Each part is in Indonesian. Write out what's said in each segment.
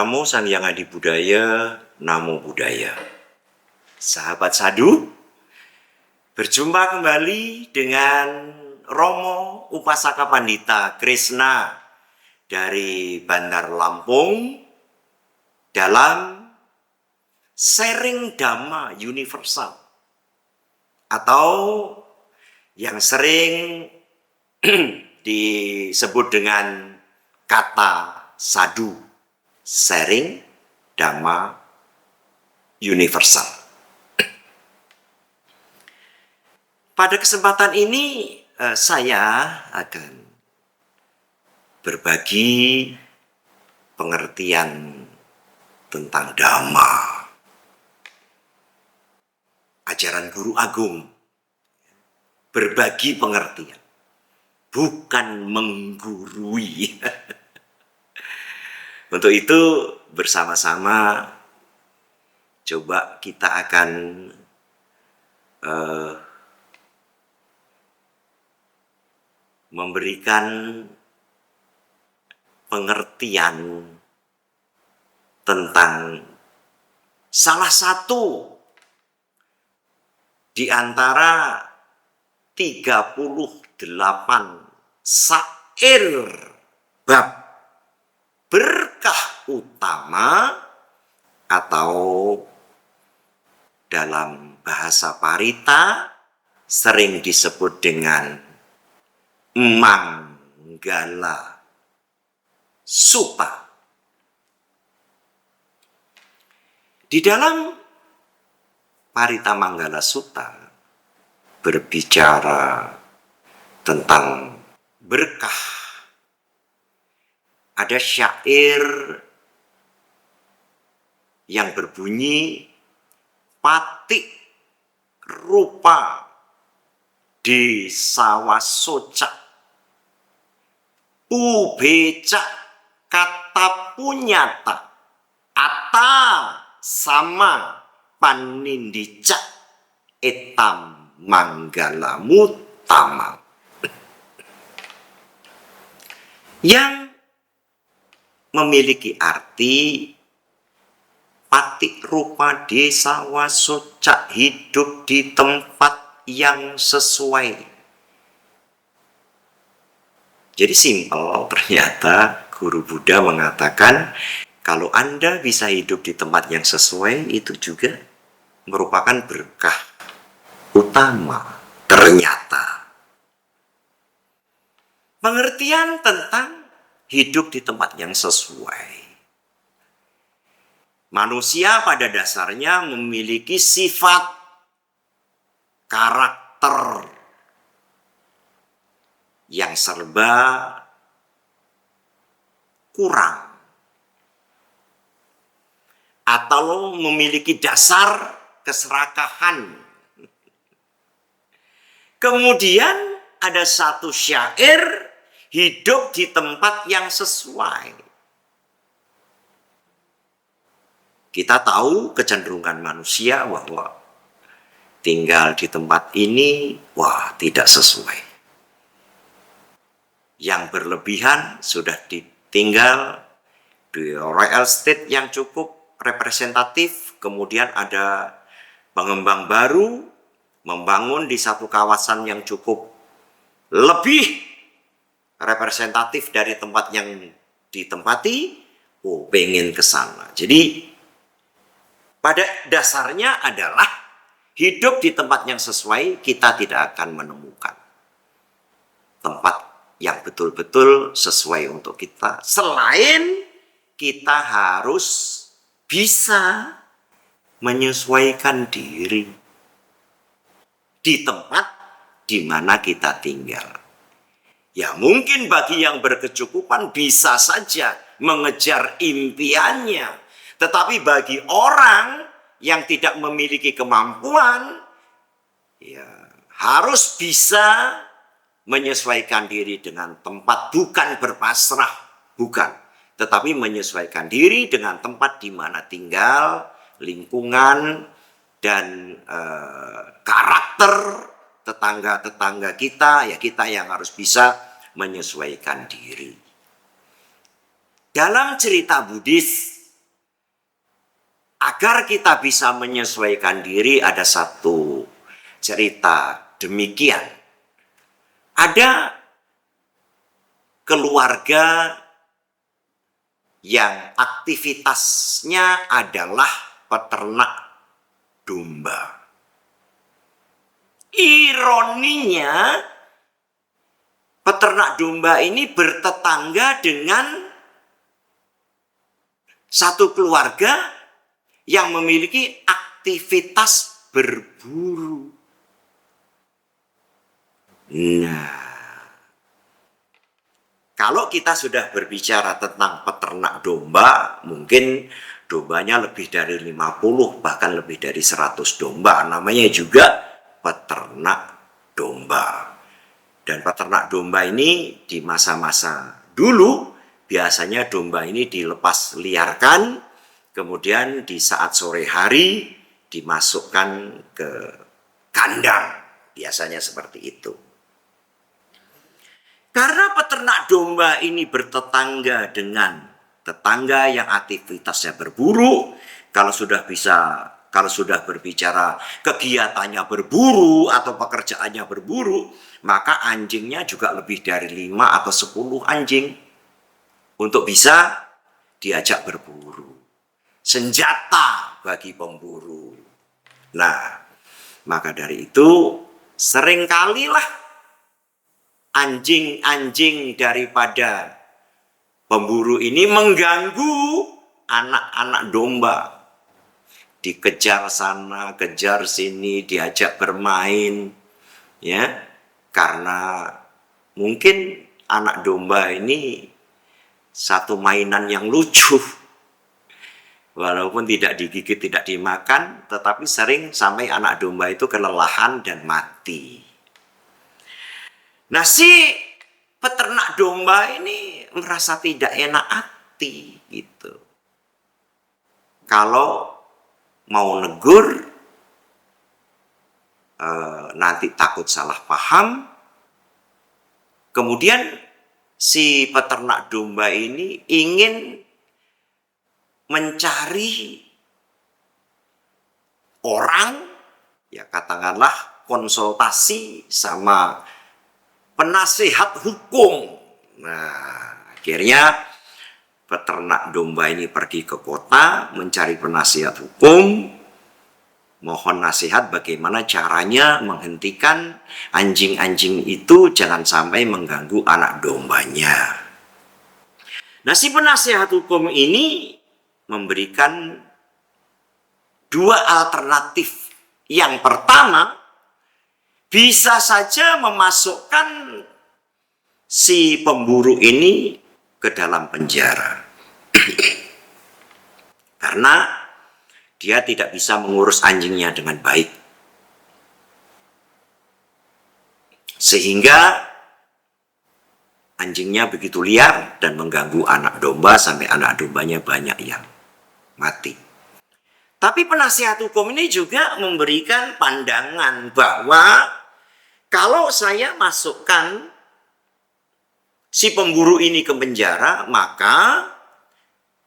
Namo Sang Hyang Adi Budaya, Namo Buddhaya. Sahabat Sadhu, berjumpa kembali dengan Romo Upasaka Pandita Krishna dari Bandar Lampung dalam sharing Dhamma universal atau yang sering disebut dengan kata sadhu, sharing Dhamma universal. Pada kesempatan ini saya akan berbagi pengertian tentang Dhamma, ajaran Guru Agung. Berbagi pengertian, bukan menggurui. Untuk itu bersama-sama coba kita akan memberikan pengertian tentang salah satu di antara 38 syair bab berkah utama atau dalam bahasa Parita sering disebut dengan Manggala Sutta. Di dalam Parita Manggala Sutta berbicara tentang berkah. Ada syair yang berbunyi Pati rupa di sawasoca pubeca kata punyata ata sama panindica etam manggala mutama. Yang memiliki arti pati rupa desa wasoca, hidup di tempat yang sesuai. Jadi simpel, ternyata Guru Buddha mengatakan kalau Anda bisa hidup di tempat yang sesuai, itu juga merupakan berkah utama. Ternyata pengertian tentang hidup di tempat yang sesuai. Manusia pada dasarnya memiliki sifat karakter yang serba kurang atau memiliki dasar keserakahan. Kemudian ada satu syair hidup di tempat yang sesuai. Kita tahu kecenderungan manusia bahwa tinggal di tempat ini, wah tidak sesuai. Yang berlebihan sudah ditinggal di real estate yang cukup representatif, kemudian ada pengembang baru membangun di satu kawasan yang cukup lebih representatif dari tempat yang ditempati, pengen ke sana. Jadi pada dasarnya adalah hidup di tempat yang sesuai, kita tidak akan menemukan tempat yang betul-betul sesuai untuk kita. Selain kita harus bisa menyesuaikan diri di tempat di mana kita tinggal. Ya mungkin bagi yang berkecukupan bisa saja mengejar impiannya. Tetapi bagi orang yang tidak memiliki kemampuan, ya harus bisa menyesuaikan diri dengan tempat, bukan berpasrah, bukan. Tetapi menyesuaikan diri dengan tempat di mana tinggal, lingkungan, dan karakter tetangga-tetangga kita, ya kita yang harus bisa menyesuaikan diri. Dalam cerita Buddhis agar kita bisa menyesuaikan diri, ada satu cerita demikian. Ada keluarga yang aktivitasnya adalah peternak domba. Ironinya, peternak domba ini bertetangga dengan satu keluarga yang memiliki aktivitas berburu. Nah, kalau kita sudah berbicara tentang peternak domba, mungkin dombanya lebih dari 50, bahkan lebih dari 100 domba. Namanya juga peternak domba. Dan peternak domba ini di masa-masa dulu, biasanya domba ini dilepas liarkan, kemudian di saat sore hari dimasukkan ke kandang. Biasanya seperti itu. Karena peternak domba ini bertetangga dengan tetangga yang aktivitasnya berburu, kalau sudah berbicara kegiatannya berburu atau pekerjaannya berburu, maka anjingnya juga lebih dari 5 atau 10 anjing untuk bisa diajak berburu. Senjata bagi pemburu. Nah, maka dari itu seringkalilah anjing-anjing daripada pemburu ini mengganggu anak-anak domba. Dikejar sana, kejar sini, diajak bermain, ya, karena mungkin anak domba ini satu mainan yang lucu. Walaupun tidak digigit, tidak dimakan, tetapi sering sampai anak domba itu kelelahan dan mati. Nah, si peternak domba ini merasa tidak enak hati gitu. Kalau mau negur, nanti takut salah paham. Kemudian si peternak domba ini ingin mencari orang, ya katakanlah konsultasi sama penasihat hukum. Nah, akhirnya peternak domba ini pergi ke kota mencari penasihat hukum, mohon nasihat bagaimana caranya menghentikan anjing-anjing itu jangan sampai mengganggu anak dombanya. Nah, si penasihat hukum ini memberikan dua alternatif. Yang pertama, bisa saja memasukkan si pemburu ini ke dalam penjara. Karena dia tidak bisa mengurus anjingnya dengan baik. Sehingga anjingnya begitu liar dan mengganggu anak domba sampai anak dombanya banyak yang mati. Tapi penasihat hukum ini juga memberikan pandangan bahwa kalau saya masukkan si pemburu ini ke penjara, maka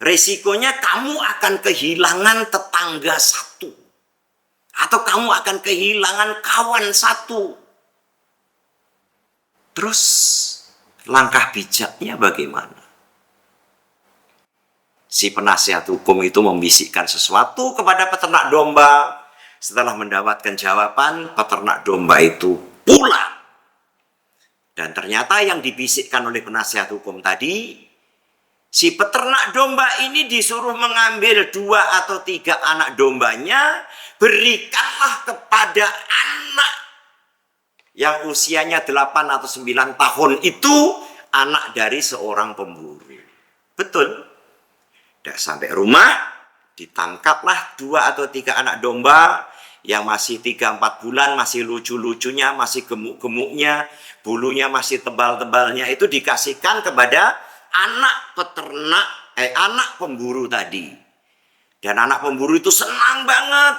resikonya kamu akan kehilangan tetangga satu. Atau kamu akan kehilangan kawan satu. Terus langkah bijaknya bagaimana? Si penasihat hukum itu membisikkan sesuatu kepada peternak domba. Setelah mendapatkan jawaban, peternak domba itu pulang. Dan ternyata yang dibisikkan oleh penasihat hukum tadi, si peternak domba ini disuruh mengambil 2 atau 3 anak dombanya, berikanlah kepada anak yang usianya 8 atau 9 tahun itu, anak dari seorang pemburu. Betul. Dan sampai rumah, ditangkaplah 2 atau 3 anak domba yang masih 3-4 bulan, masih lucu-lucunya, masih gemuk-gemuknya, bulunya masih tebal-tebalnya, itu dikasihkan kepada anak pemburu tadi. Dan anak pemburu itu senang banget.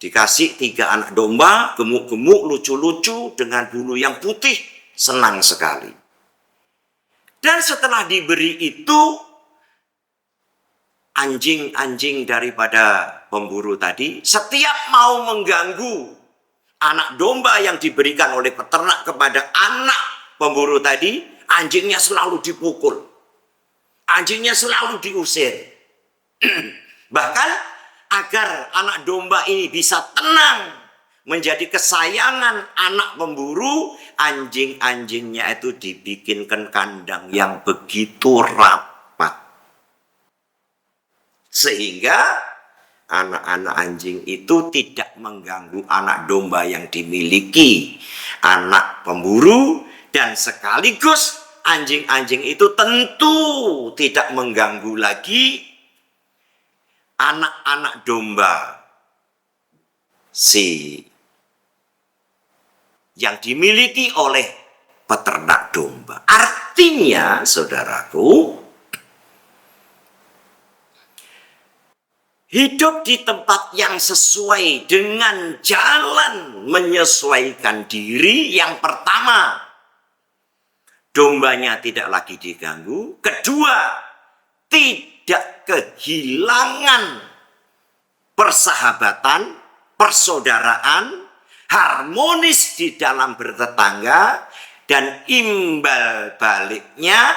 Dikasih 3 anak domba, gemuk-gemuk, lucu-lucu, dengan bulu yang putih, senang sekali. Dan setelah diberi itu, anjing-anjing daripada pemburu tadi, setiap mau mengganggu anak domba yang diberikan oleh peternak kepada anak pemburu tadi, anjingnya selalu dipukul, anjingnya selalu diusir. Bahkan agar anak domba ini bisa tenang, menjadi kesayangan anak pemburu, anjing-anjingnya itu dibikinkan kandang yang begitu rapat, sehingga anak-anak anjing itu tidak mengganggu anak domba yang dimiliki anak pemburu, dan sekaligus anjing-anjing itu tentu tidak mengganggu lagi anak-anak domba yang dimiliki oleh peternak domba. Artinya, saudaraku, hidup di tempat yang sesuai dengan jalan menyesuaikan diri. Yang pertama, dombanya tidak lagi diganggu. Kedua, tidak kehilangan persahabatan, persaudaraan, harmonis di dalam bertetangga, dan imbal baliknya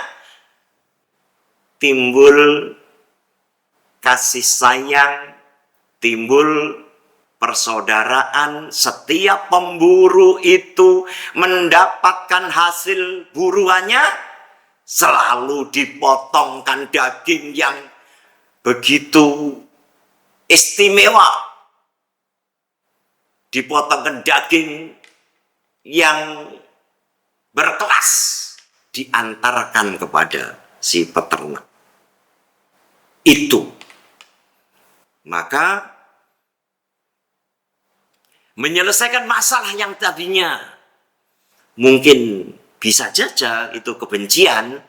timbul kasih sayang, timbul persaudaraan. Setiap pemburu itu mendapatkan hasil buruannya, selalu dipotongkan daging yang begitu istimewa, dipotongkan daging yang berkelas, diantarkan kepada si peternak itu. Maka menyelesaikan masalah yang tadinya mungkin bisa saja itu kebencian,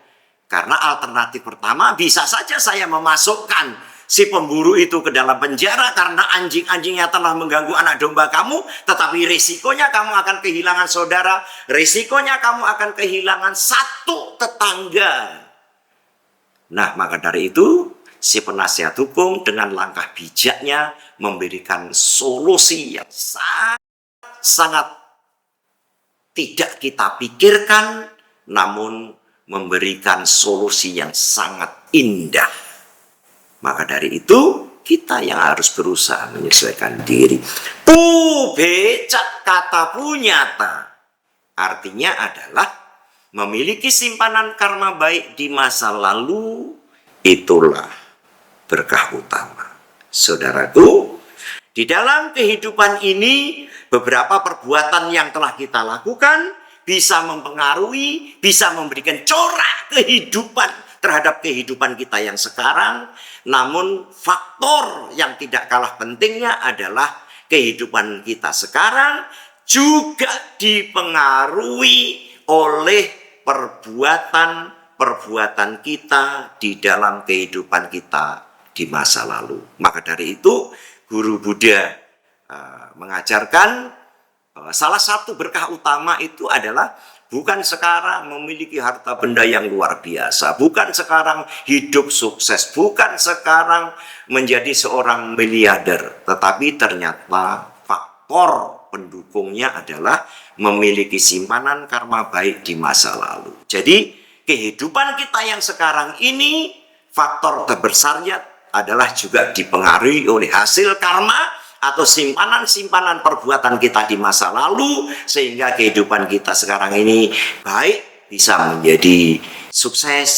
karena alternatif pertama bisa saja saya memasukkan si pemburu itu ke dalam penjara karena anjing-anjingnya telah mengganggu anak domba kamu, tetapi risikonya kamu akan kehilangan saudara, risikonya kamu akan kehilangan satu tetangga. Nah, maka dari itu si penasihat hukum dengan langkah bijaknya memberikan solusi yang sangat tidak kita pikirkan, namun memberikan solusi yang sangat indah. Maka dari itu kita yang harus berusaha menyesuaikan diri. Becak kata punyata artinya adalah memiliki simpanan karma baik di masa lalu, itulah berkah utama. Saudaraku, di dalam kehidupan ini beberapa perbuatan yang telah kita lakukan bisa mempengaruhi, bisa memberikan corak kehidupan terhadap kehidupan kita yang sekarang. Namun faktor yang tidak kalah pentingnya adalah kehidupan kita sekarang juga dipengaruhi oleh perbuatan kita di dalam kehidupan kita di masa lalu. Maka dari itu guru Buddha mengajarkan bahwa salah satu berkah utama itu adalah bukan sekarang memiliki harta benda yang luar biasa, bukan sekarang hidup sukses, bukan sekarang menjadi seorang miliarder, tetapi ternyata faktor pendukungnya adalah memiliki simpanan karma baik di masa lalu. Jadi kehidupan kita yang sekarang ini, faktor terbesarnya adalah juga dipengaruhi oleh hasil karma atau simpanan-simpanan perbuatan kita di masa lalu, sehingga kehidupan kita sekarang ini baik, bisa menjadi sukses,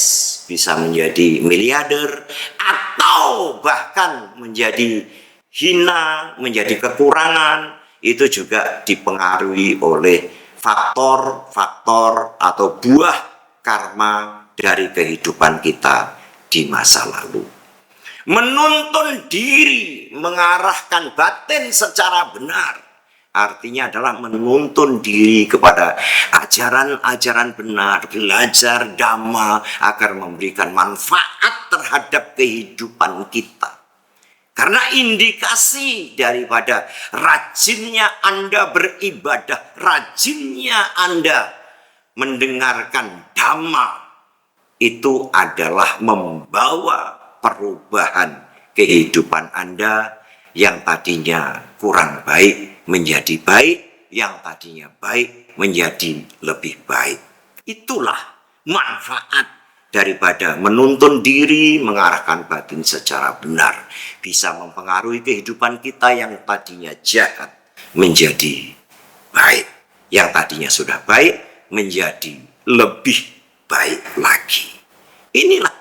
bisa menjadi miliarder, atau bahkan menjadi hina, menjadi kekurangan. Itu juga dipengaruhi oleh faktor-faktor atau buah karma dari kehidupan kita di masa lalu. Menuntun diri, mengarahkan batin secara benar, artinya adalah menuntun diri kepada ajaran-ajaran benar, belajar dhamma agar memberikan manfaat terhadap kehidupan kita. Karena indikasi daripada rajinnya Anda beribadah, rajinnya Anda mendengarkan dhamma, itu adalah membawa perubahan kehidupan Anda yang tadinya kurang baik menjadi baik, yang tadinya baik menjadi lebih baik. Itulah manfaat daripada menuntun diri, mengarahkan batin secara benar. Bisa mempengaruhi kehidupan kita yang tadinya jahat menjadi baik. Yang tadinya sudah baik menjadi lebih baik lagi. Inilah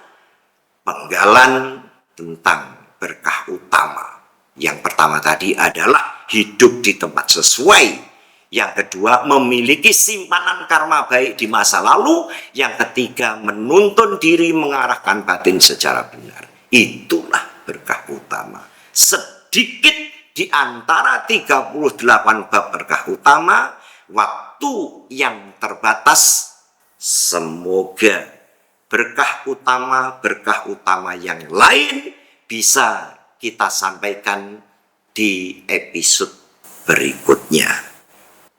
penggalan tentang berkah utama. Yang pertama tadi adalah hidup di tempat sesuai. Yang kedua, memiliki simpanan karma baik di masa lalu. Yang ketiga, menuntun diri mengarahkan batin secara benar. Itulah berkah utama. Sedikit di antara 38 bab berkah utama, waktu yang terbatas, semoga berkah utama yang lain bisa kita sampaikan di episode berikutnya.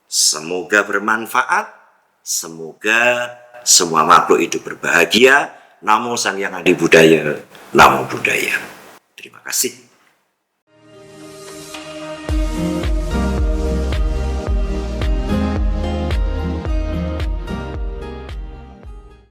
Semoga bermanfaat, semoga semua makhluk hidup berbahagia. Namo Sang Hyang Adi Budaya, Namo Buddhaya. Terima kasih.